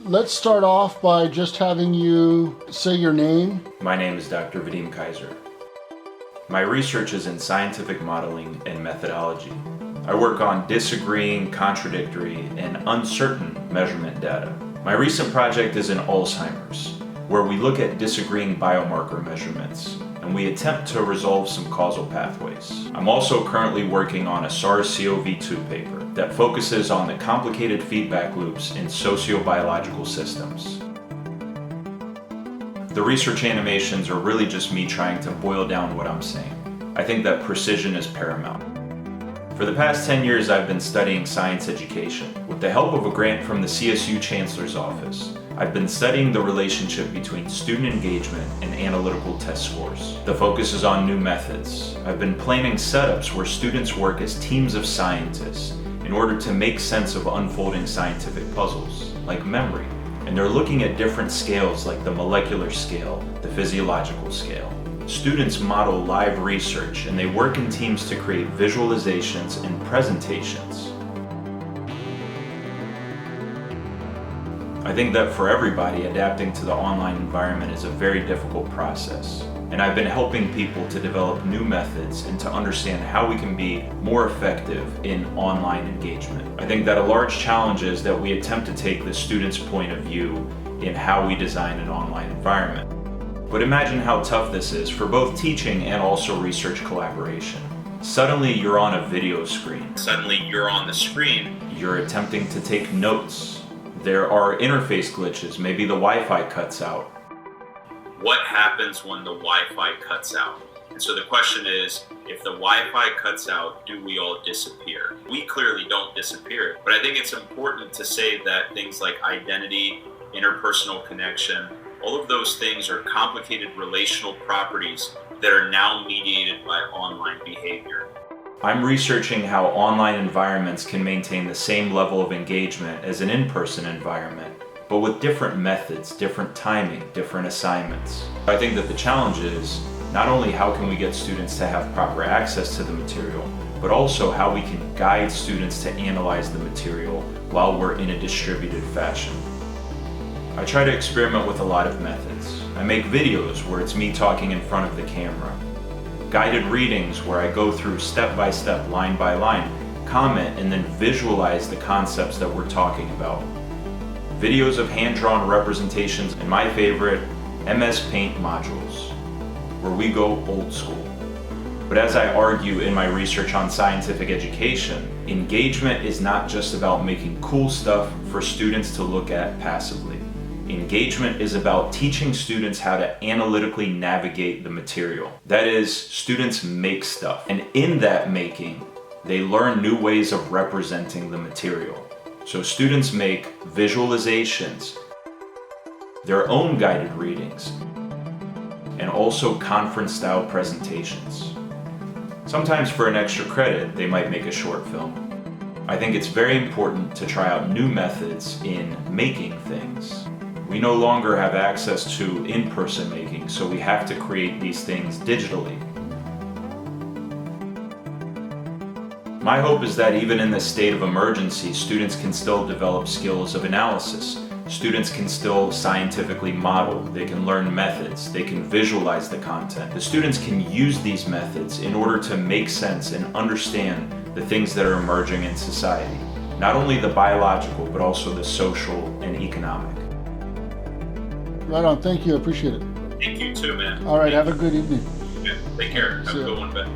let's start off by just having you say your name. My name is Dr. Vadim Keyser. My research is in scientific modeling and methodology. I work on disagreeing, contradictory, and uncertain measurement data. My recent project is in Alzheimer's, where we look at disagreeing biomarker measurements, and we attempt to resolve some causal pathways. I'm also currently working on a SARS-CoV-2 paper that focuses on the complicated feedback loops in sociobiological systems. The research animations are really just me trying to boil down what I'm saying. I think that precision is paramount. For the past 10 years, I've been studying science education. With the help of a grant from the CSU Chancellor's Office, I've been studying the relationship between student engagement and analytical test scores. The focus is on new methods. I've been planning setups where students work as teams of scientists in order to make sense of unfolding scientific puzzles, like memory. And they're looking at different scales like the molecular scale, the physiological scale. Students model live research and they work in teams to create visualizations and presentations. I think that for everybody, adapting to the online environment is a very difficult process. And I've been helping people to develop new methods and to understand how we can be more effective in online engagement. I think that a large challenge is that we attempt to take the student's point of view in how we design an online environment. But imagine how tough this is for both teaching and also research collaboration. Suddenly you're on a video screen. Suddenly you're on the screen. You're attempting to take notes. There are interface glitches. Maybe the Wi-Fi cuts out. What happens when the Wi-Fi cuts out? And so the question is, if the Wi-Fi cuts out, do we all disappear? We clearly don't disappear, but I think it's important to say that things like identity, interpersonal connection, all of those things are complicated relational properties that are now mediated by online behavior. I'm researching how online environments can maintain the same level of engagement as an in-person environment, but with different methods, different timing, different assignments. I think that the challenge is not only how can we get students to have proper access to the material, but also how we can guide students to analyze the material while we're in a distributed fashion. I try to experiment with a lot of methods. I make videos where it's me talking in front of the camera. Guided readings where I go through step by step, line by line, comment, and then visualize the concepts that we're talking about. Videos of hand-drawn representations, and my favorite, MS Paint modules, where we go old school. But as I argue in my research on scientific education, engagement is not just about making cool stuff for students to look at passively. Engagement is about teaching students how to analytically navigate the material. That is, students make stuff, and in that making, they learn new ways of representing the material. So students make visualizations, their own guided readings, and also conference-style presentations. Sometimes for an extra credit, they might make a short film. I think it's very important to try out new methods in making things. We no longer have access to in-person making, so we have to create these things digitally. My hope is that even in this state of emergency, students can still develop skills of analysis. Students can still scientifically model, they can learn methods, they can visualize the content. The students can use these methods in order to make sense and understand the things that are emerging in society. Not only the biological, but also the social and economic. Right on. Thank you. I appreciate it. Thank you too, man. All right. Have a good evening. Yeah, take care. Have a good one, Ben.